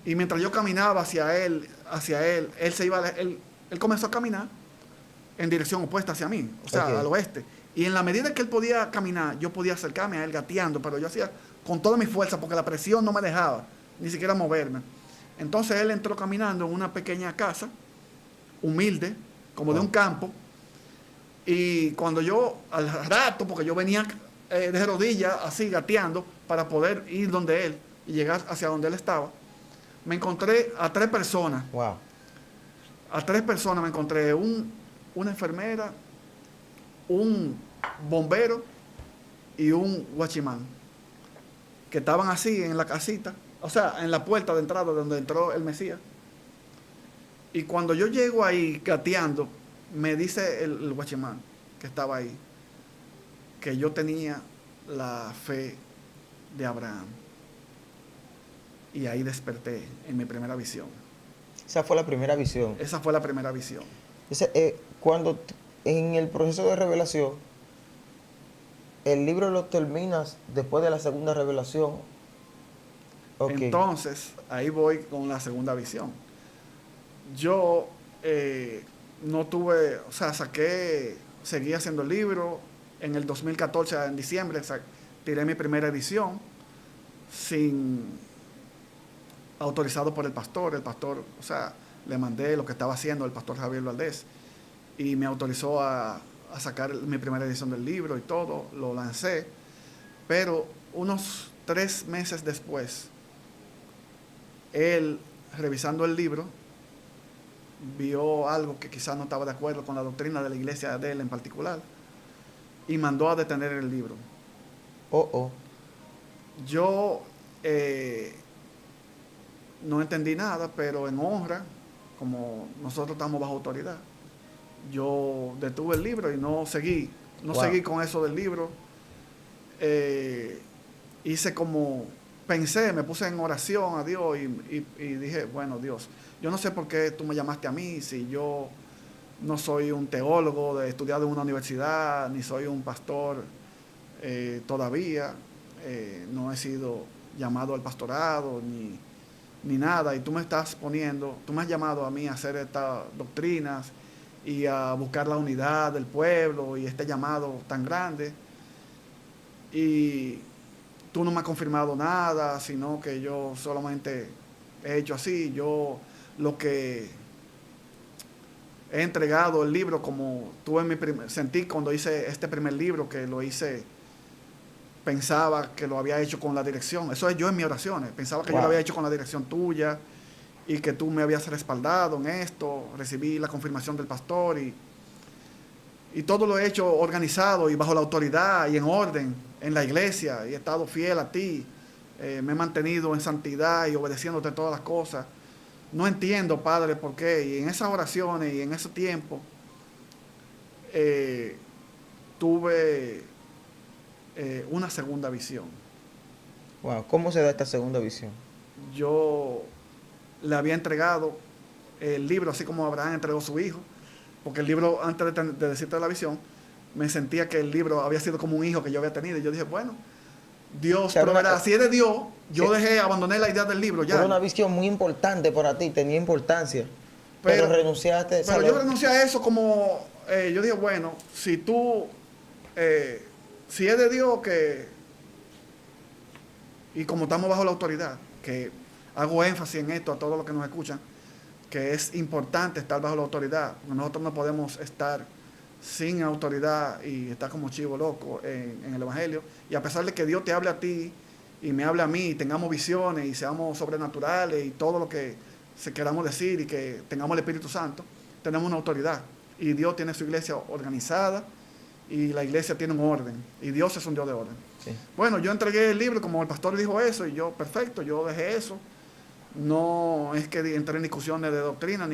Y mientras yo caminaba hacia él, él comenzó a caminar en dirección opuesta hacia mí, o sea, Ok. al oeste. Y en la medida que él podía caminar, yo podía acercarme a él gateando, pero yo hacía con toda mi fuerza porque la presión no me dejaba ni siquiera moverme. Entonces él entró caminando en una pequeña casa, humilde, como de un campo, Y cuando yo, al rato, porque yo venía de rodillas, así gateando, para poder ir donde él y llegar hacia donde él estaba, me encontré a 3 personas. Wow. A 3 personas me encontré, una enfermera, un bombero y un guachimán, que estaban así en la casita, o sea, en la puerta de entrada donde entró el Mesías. Y cuando yo llego ahí gateando, me dice el guachimán que estaba ahí, que yo tenía la fe de Abraham. Y ahí desperté en mi primera visión. Esa fue la primera visión. Esa fue la primera visión. Cuando en el proceso de revelación, el libro lo terminas después de la segunda revelación. Okay. Entonces, ahí voy con la segunda visión. Yo no tuve, o sea, seguí haciendo el libro. En el 2014, en diciembre, tiré mi primera edición autorizado por el pastor. El pastor, o sea, le mandé lo que estaba haciendo el pastor Javier Valdés y me autorizó a sacar mi primera edición del libro y todo, lo lancé. Pero unos 3 meses después, él, revisando el libro, vio algo que quizás no estaba de acuerdo con la doctrina de la iglesia de él en particular y mandó a detener el libro. Yo no entendí nada, pero en honra, como nosotros estamos bajo autoridad, yo detuve el libro y no seguí con eso del libro. Hice como, pensé, me puse en oración a Dios y dije, bueno, Dios, yo no sé por qué tú me llamaste a mí, si yo no soy un teólogo de estudiado en una universidad, ni soy un pastor todavía, no he sido llamado al pastorado, ni nada, y tú me has llamado a mí a hacer estas doctrinas y a buscar la unidad del pueblo y este llamado tan grande, y tú no me has confirmado nada, sino que yo solamente he hecho así. Yo lo que he entregado el libro, como sentí cuando hice este primer libro, que lo hice, pensaba que lo había hecho con la dirección, eso es yo en mis oraciones, pensaba que yo lo había hecho con la dirección tuya y que tú me habías respaldado en esto, recibí la confirmación del pastor y todo lo he hecho organizado y bajo la autoridad y en orden en la iglesia, y he estado fiel a ti, me he mantenido en santidad y obedeciéndote todas las cosas. No entiendo, Padre, por qué, y en esas oraciones y en ese tiempo tuve una segunda visión. Wow, ¿cómo se da esta segunda visión? Yo le había entregado el libro, así como Abraham entregó a su hijo, porque el libro, antes de decirte la visión, me sentía que el libro había sido como un hijo que yo había tenido, y yo dije, bueno, Dios proveerá. Si es de Dios, yo abandoné la idea del libro ya. Era una visión muy importante para ti, tenía importancia, pero renunciaste. Pero yo renuncié a eso como, yo dije, bueno, si es de Dios, y como estamos bajo la autoridad, que hago énfasis en esto a todos los que nos escuchan, que es importante estar bajo la autoridad. Nosotros no podemos estar sin autoridad y estar como chivo loco en el Evangelio. Y a pesar de que Dios te hable a ti y me hable a mí, y tengamos visiones y seamos sobrenaturales y todo lo que queramos decir y que tengamos el Espíritu Santo, tenemos una autoridad. Y Dios tiene su iglesia organizada y la iglesia tiene un orden. Y Dios es un Dios de orden. Sí. Bueno, yo entregué el libro como el pastor dijo eso y yo, perfecto, yo dejé eso. No es que entré en discusiones de doctrina,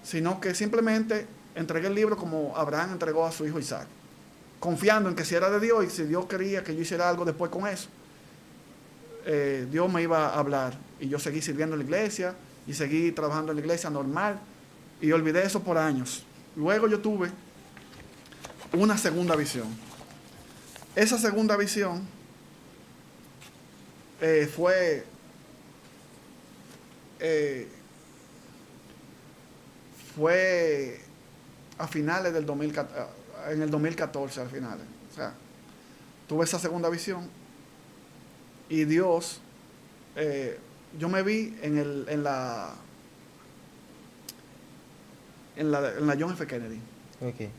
sino que simplemente entregué el libro como Abraham entregó a su hijo Isaac, confiando en que si era de Dios y si Dios quería que yo hiciera algo después con eso, Dios me iba a hablar. Y yo seguí sirviendo en la iglesia y seguí trabajando en la iglesia normal y olvidé eso por años. Luego yo tuve una segunda visión. Esa segunda visión fue a finales del 2014, en el 2014 al finales. O sea, tuve esa segunda visión y Dios, yo me vi en la John F. Kennedy. Ok.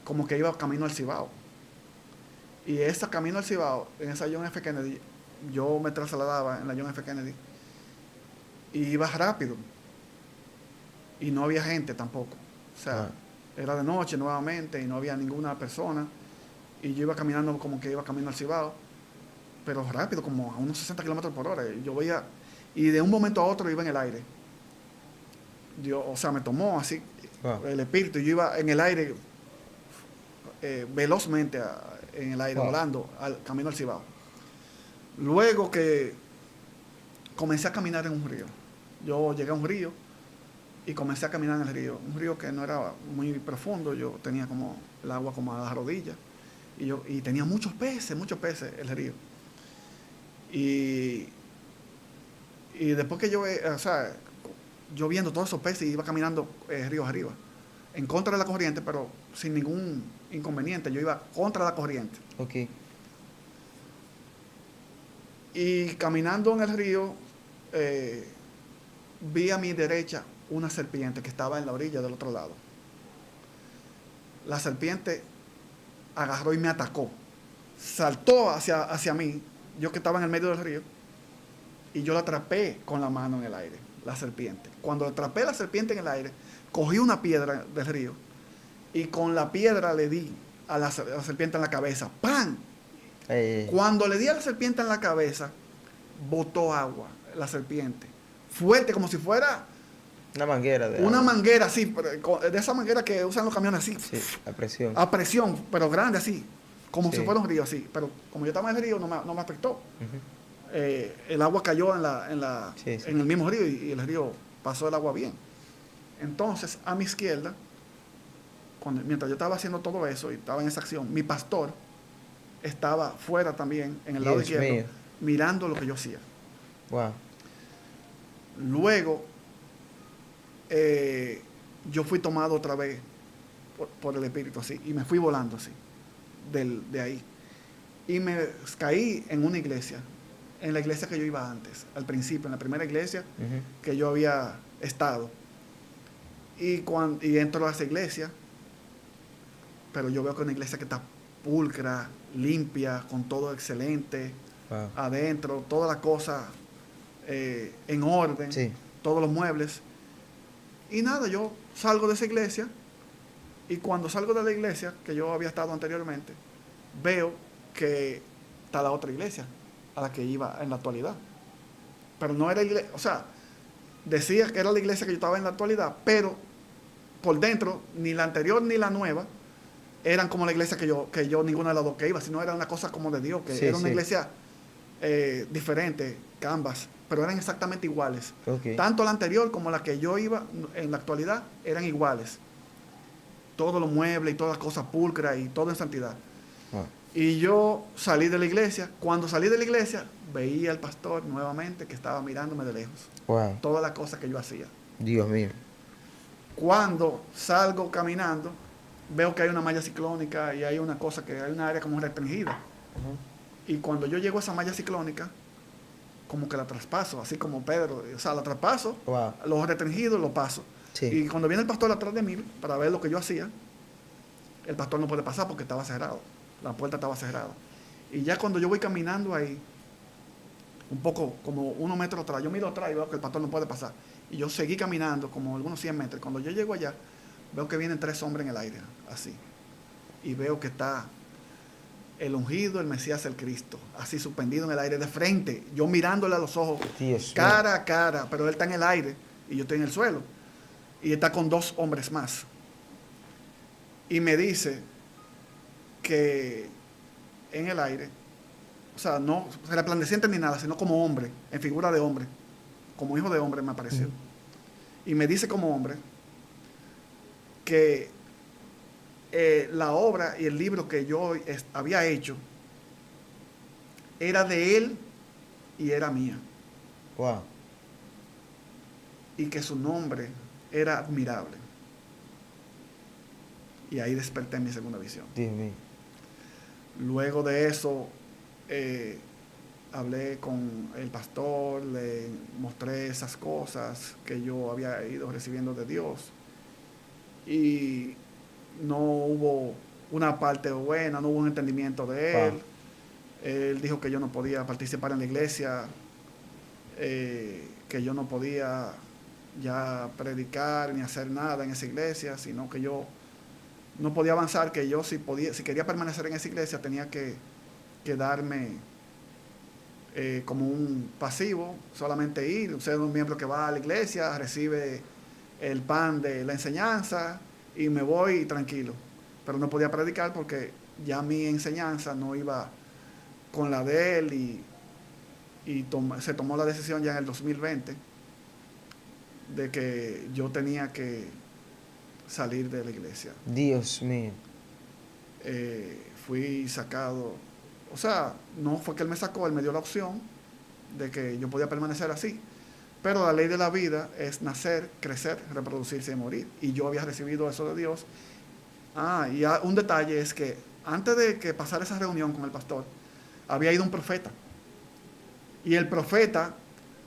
como que iba camino al Cibao. Y ese camino al Cibao, en esa John F. Kennedy, yo me trasladaba en la John F. Kennedy y iba rápido. Y no había gente tampoco. O sea, era de noche nuevamente y no había ninguna persona. Y yo iba caminando como que iba camino al Cibao, pero rápido, como a unos 60 kilómetros por hora. Y yo veía, y de un momento a otro iba en el aire. O sea, me tomó así el espíritu. Yo iba en el aire, velozmente en el aire, volando, camino al Cibao. Luego que comencé a caminar en un río. Yo llegué a un río y comencé a caminar en el río. Un río que no era muy profundo, yo tenía como el agua como a las rodillas. Y tenía muchos peces el río. Y después que yo viendo todos esos peces, iba caminando río arriba, en contra de la corriente, pero sin ningún inconveniente. Yo iba contra la corriente. Ok. Y caminando en el río, vi a mi derecha una serpiente que estaba en la orilla del otro lado. La serpiente agarró y me atacó. Saltó hacia mí, yo que estaba en el medio del río, y yo la atrapé con la mano en el aire, la serpiente. Cuando atrapé la serpiente en el aire, cogí una piedra del río y con la piedra le di a la serpiente en la cabeza. ¡Pam! Cuando le di a la serpiente en la cabeza, botó agua, la serpiente. Fuerte, como si fuera una manguera. Una manguera así, de esa manguera que usan los camiones así. Sí, a presión. A presión, pero grande así, como Sí. si fuera un río así. Pero como yo estaba en el río, no me afectó. El agua cayó en el mismo río y el río pasó el agua bien. Entonces, a mi izquierda, mientras yo estaba haciendo todo eso y estaba en esa acción, mi pastor estaba fuera también, en el lado izquierdo, mirando lo que yo hacía. Wow. Luego, yo fui tomado otra vez por el espíritu así, y me fui volando así, de ahí. Y me caí en una iglesia, en la iglesia que yo iba antes, al principio, en la primera iglesia que yo había estado. Y entro a esa iglesia, pero yo veo que es una iglesia que está pulcra, limpia, con todo excelente, adentro, todas las cosas en orden, todos los muebles. Y nada, yo salgo de esa iglesia, y cuando salgo de la iglesia que yo había estado anteriormente, veo que está la otra iglesia a la que iba en la actualidad. Pero no era iglesia, o sea, decía que era la iglesia que yo estaba en la actualidad, pero por dentro, ni la anterior ni la nueva eran como la iglesia que yo ninguna de las dos que iba, sino era una cosa como de Dios, que era una iglesia diferente, que ambas, pero eran exactamente iguales. Tanto la anterior como la que yo iba en la actualidad eran iguales. Todos los muebles y todas las cosas pulcras y todo en santidad. Y yo salí de la iglesia. Cuando salí de la iglesia, veía al pastor nuevamente que estaba mirándome de lejos. Todas las cosas que yo hacía. Dios mío. Cuando salgo caminando, veo que hay una malla ciclónica y hay una cosa que hay una área como restringida. Y cuando yo llego a esa malla ciclónica, como que la traspaso, así como Pedro. O sea, la traspaso, los restringidos los paso. Y cuando viene el pastor atrás de mí para ver lo que yo hacía, el pastor no puede pasar porque estaba cerrado. La puerta estaba cerrada. Y ya cuando yo voy caminando ahí, un poco como 1 metro atrás, yo miro atrás y veo que el pastor no puede pasar. Y yo seguí caminando como algunos 100 metros. Cuando yo llego allá, veo que vienen 3 hombres en el aire, así. Y veo que está el ungido, el Mesías, el Cristo, así suspendido en el aire de frente, yo mirándole a los ojos, cara a cara, pero él está en el aire y yo estoy en el suelo. Y está con 2 hombres más. Y me dice que en el aire, o sea, no resplandeciente ni nada, sino como hombre, en figura de hombre, como hijo de hombre me apareció. Y me dice como hombre que la obra y el libro que yo había hecho era de él y era mía. Y que su nombre era admirable. Y ahí desperté mi segunda visión. Dios mío. Luego de eso, hablé con el pastor, le mostré esas cosas que yo había ido recibiendo de Dios. Y no hubo una parte buena, no hubo un entendimiento de él. Él dijo que yo no podía participar en la iglesia, que yo no podía ya predicar ni hacer nada en esa iglesia, sino que yo no podía avanzar, que yo si quería permanecer en esa iglesia tenía que quedarme como un pasivo, solamente ir, ser un miembro que va a la iglesia, recibe el pan de la enseñanza y me voy tranquilo. Pero no podía predicar porque ya mi enseñanza no iba con la de él y se tomó la decisión ya en el 2020 de que yo tenía que salir de la iglesia. Dios mío. Fui sacado, o sea, no fue que él me sacó, él me dio la opción de que yo podía permanecer así. Pero la ley de la vida es nacer, crecer, reproducirse y morir. Y yo había recibido eso de Dios. Y un detalle es que antes de que pasara esa reunión con el pastor, había ido un profeta. Y el profeta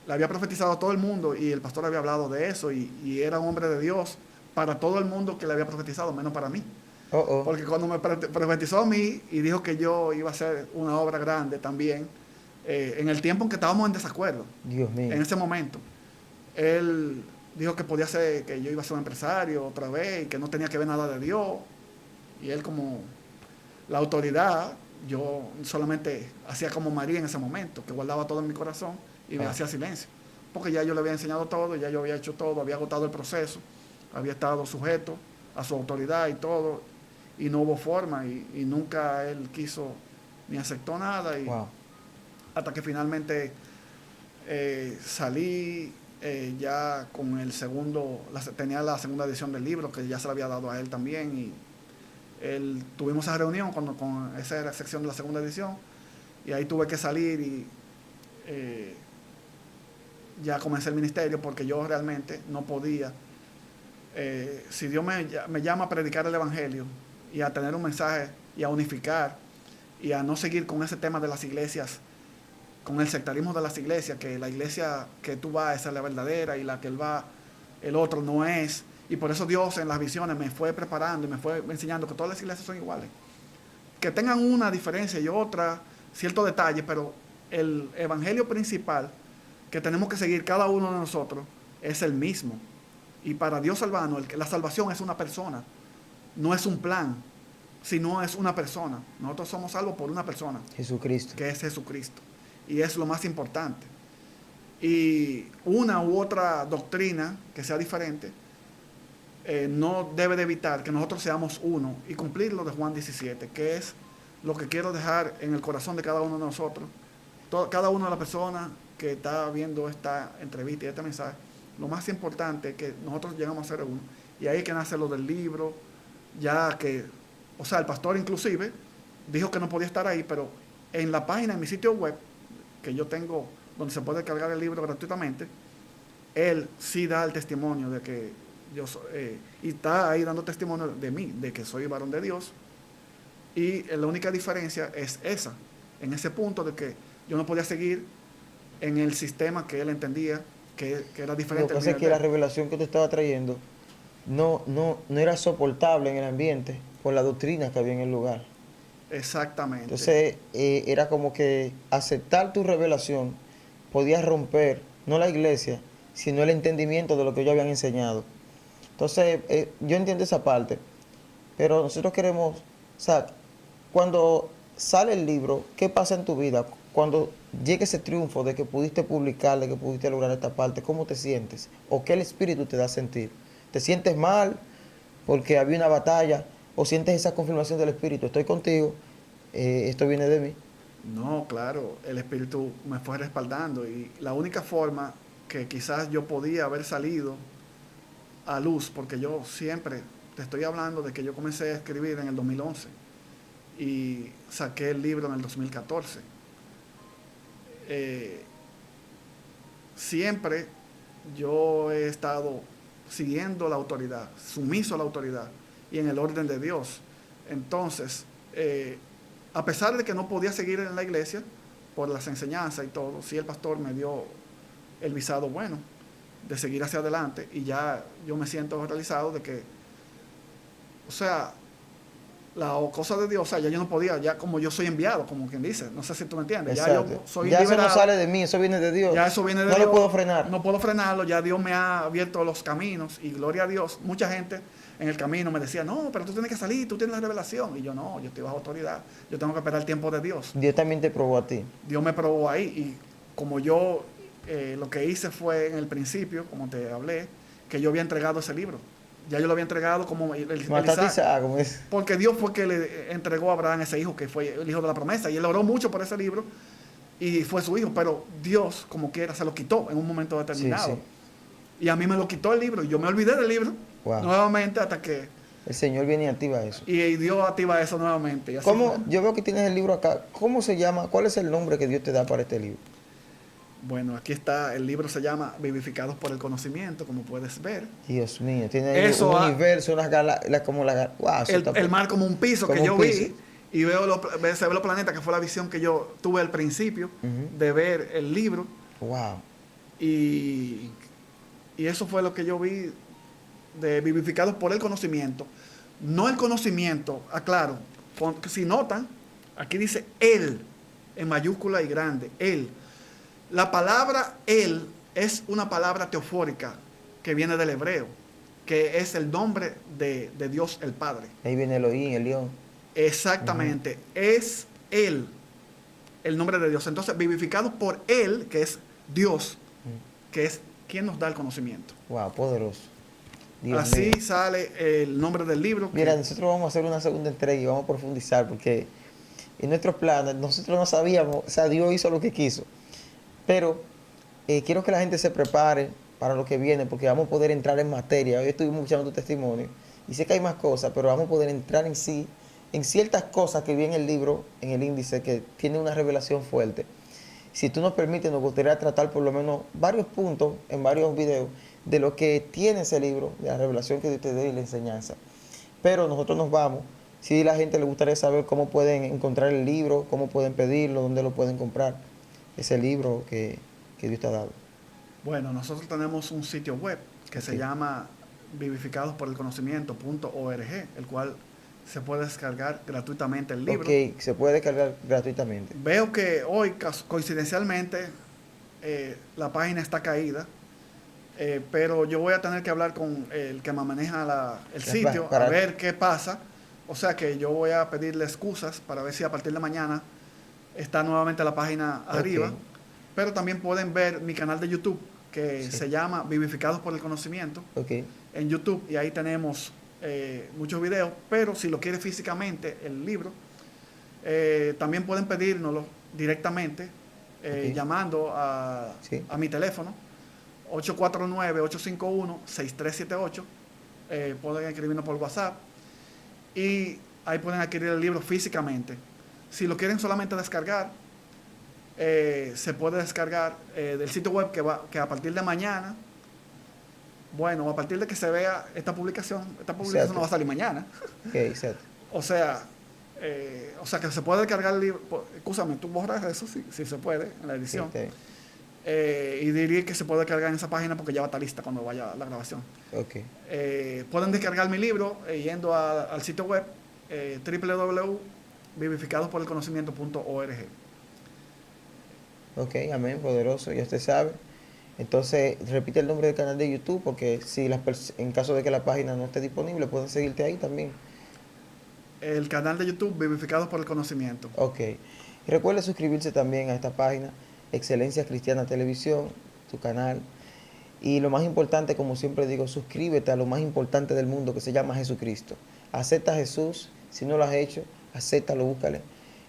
le había profetizado a todo el mundo y el pastor había hablado de eso y era un hombre de Dios para todo el mundo que le había profetizado, menos para mí. Porque cuando me profetizó a mí y dijo que yo iba a hacer una obra grande también, en el tiempo en que estábamos en desacuerdo, Dios mío. en ese momento, él dijo que podía ser, que yo iba a ser un empresario otra vez y que no tenía que ver nada de Dios. Y él, como la autoridad, yo solamente hacía como María en ese momento, que guardaba todo en mi corazón y me hacía silencio. Porque ya yo le había enseñado todo, ya yo había hecho todo, había agotado el proceso, había estado sujeto a su autoridad y todo, y no hubo forma, y nunca él quiso ni aceptó nada. Y hasta que finalmente salí ya con el tenía la segunda edición del libro, que ya se la había dado a él también, y tuvimos esa reunión con esa sección de la segunda edición, y ahí tuve que salir y ya comencé el ministerio, porque yo realmente no podía, si Dios me llama a predicar el evangelio y a tener un mensaje y a unificar y a no seguir con ese tema de las iglesias, con el sectarismo de las iglesias, que la iglesia que tú vas, esa es la verdadera, y la que él va, el otro no es. Y por eso Dios en las visiones me fue preparando y me fue enseñando que todas las iglesias son iguales. Que tengan una diferencia y otra, ciertos detalles, pero el evangelio principal que tenemos que seguir cada uno de nosotros es el mismo. Y para Dios salvarnos, la salvación es una persona, no es un plan, sino es una persona. Nosotros somos salvos por una persona. Jesucristo. Que es Jesucristo. Y es lo más importante. Y una u otra doctrina que sea diferente no debe de evitar que nosotros seamos uno y cumplir lo de Juan 17, que es lo que quiero dejar en el corazón de cada uno de nosotros. Cada una de las personas que está viendo esta entrevista y este mensaje, lo más importante es que nosotros llegamos a ser uno. Y ahí es que nace lo del libro, ya que, o sea, el pastor inclusive dijo que no podía estar ahí, pero en la página, en mi sitio web, que yo tengo, donde se puede cargar el libro gratuitamente, él sí da el testimonio de que yo soy, y está ahí dando testimonio de mí, de que soy varón de Dios. Y la única diferencia es esa, en ese punto de que yo no podía seguir en el sistema que él entendía que era diferente. Lo que pasa es que la revelación que te estaba trayendo no era soportable en el ambiente por la doctrina que había en el lugar. Exactamente. Entonces era como que aceptar tu revelación podía romper no la iglesia, sino el entendimiento de lo que ellos habían enseñado. Entonces yo entiendo esa parte, pero nosotros queremos, o sea, cuando sale el libro, ¿qué pasa en tu vida? Cuando llega ese triunfo de que pudiste publicar, de que pudiste lograr esta parte, ¿cómo te sientes? ¿O qué el Espíritu te da a sentir? ¿Te sientes mal porque había una batalla? ¿O sientes esa confirmación del Espíritu? Estoy contigo, esto viene de mí. No, claro, el Espíritu me fue respaldando y la única forma que quizás yo podía haber salido a luz, porque yo siempre te estoy hablando de que yo comencé a escribir en el 2011 y saqué el libro en el 2014. Siempre yo he estado siguiendo la autoridad, sumiso a la autoridad y en el orden de Dios. Entonces, a pesar de que no podía seguir en la iglesia por las enseñanzas y todo, sí el pastor me dio el visado bueno de seguir hacia adelante y ya yo me siento realizado de que, o sea, la cosa de Dios, o sea, ya yo no podía, ya como yo soy enviado, como quien dice, no sé si tú me entiendes, ya Exacto. yo soy Ya eso liberado, no sale de mí, eso viene de Dios. ya eso viene de No Dios, lo puedo frenar. no puedo frenarlo, ya Dios me ha abierto los caminos y gloria a Dios, mucha gente en el camino me decía, no, pero tú tienes que salir, tú tienes la revelación, y yo no, yo estoy bajo autoridad, yo tengo que esperar el tiempo de Dios. Dios también te probó a ti. Dios me probó ahí y como yo lo que hice fue en el principio, como te hablé, que yo había entregado ese libro. Ya yo lo había entregado como Matatizada, como es. porque Dios fue que le entregó a Abraham ese hijo, que fue el hijo de la promesa, y él oró mucho por ese libro, y fue su hijo, pero Dios, como quiera, se lo quitó en un momento determinado. Sí, sí. Y a mí me lo quitó el libro, y yo me olvidé del libro, Wow. nuevamente, hasta que... El Señor viene y activa eso. Y Dios activa eso nuevamente. Y así ¿Cómo? fue. Yo veo que tienes el libro acá. ¿Cómo se llama? ¿Cuál es el nombre que Dios te da para este libro? Bueno, aquí está, el libro se llama Vivificados por el Conocimiento, como puedes ver. Dios mío, tiene Eso un ha- universo, unas galas, como la... Wow, eso está- El mar como un piso como que yo un piso. vi y se ve los planetas, que fue la visión que yo tuve al principio Ujú. de ver el libro Wow. y eso fue lo que yo vi de Vivificados por el Conocimiento. No el conocimiento, aclaro, si notan, aquí dice Él, en mayúscula y grande, Él. La palabra Él es una palabra teofórica que viene del hebreo, que es el nombre de Dios el Padre. Ahí viene Elohim, el león. Exactamente, es Él, el nombre de Dios. Entonces, vivificados por Él, que es Dios, que es quien nos da el conocimiento. Wow, poderoso. Dios Así mío. sale el nombre del libro. que- Mira, nosotros vamos a hacer una segunda entrega y vamos a profundizar porque en nuestros planes nosotros no sabíamos, o sea, Dios hizo lo que quiso. Pero quiero que la gente se prepare para lo que viene porque vamos a poder entrar en materia. Hoy estuvimos escuchando tu testimonio y sé que hay más cosas, pero vamos a poder entrar en sí, en ciertas cosas que vi en el libro, en el índice, que tiene una revelación fuerte. Si tú nos permites, nos gustaría tratar por lo menos varios puntos en varios videos de lo que tiene ese libro, de la revelación que Dios te dé y la enseñanza. Pero nosotros nos vamos. Si a la gente le gustaría saber cómo pueden encontrar el libro, cómo pueden pedirlo, dónde lo pueden comprar, ese libro que Dios te ha dado. Bueno, nosotros tenemos un sitio web que se Ok. llama vivificadosporelconocimiento.org, el cual se puede descargar gratuitamente el libro. Ok, se puede descargar gratuitamente. Veo que hoy, coincidencialmente, la página está caída, pero yo voy a tener que hablar con el que me maneja el sitio, para- a ver qué pasa. O sea que yo voy a pedirle excusas para ver si a partir de mañana está nuevamente la página arriba. Ok. Pero también pueden ver mi canal de YouTube, que Sí. se llama Vivificados por el Conocimiento, Ok, en YouTube, y ahí tenemos muchos videos, pero si lo quiere físicamente, el libro, también pueden pedírnoslo directamente, Ok. llamando a Sí. mi teléfono, 849-851-6378, pueden escribirnos por WhatsApp, y ahí pueden adquirir el libro físicamente. Si lo quieren solamente descargar, se puede descargar del sitio web que a partir de mañana, bueno, a partir de que se vea esta publicación Exacto. no va a salir mañana. ok, exacto. O sea que se puede descargar el libro. Escúchame, tú borras eso si se puede en la Sí, edición. está bien. Y diría que se puede descargar en esa página porque ya va a estar lista cuando vaya la grabación. Ok, Pueden descargar mi libro yendo al sitio web www.vivificadosporelconocimiento.org. ok, amén, poderoso, ya usted sabe. Entonces, repite el nombre del canal de YouTube porque si en caso de que la página no esté disponible, pueden seguirte ahí también. El canal de YouTube Vivificados por el Conocimiento. Ok. Y recuerde suscribirse también a esta página, Excelencia Cristiana Televisión, tu canal. Y lo más importante, como siempre digo, suscríbete a lo más importante del mundo que se llama Jesucristo. Acepta a Jesús, si no lo has hecho, acéptalo, búscale.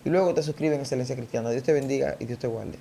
Y luego te suscribes en Excelencia Cristiana. Dios te bendiga y Dios te guarde.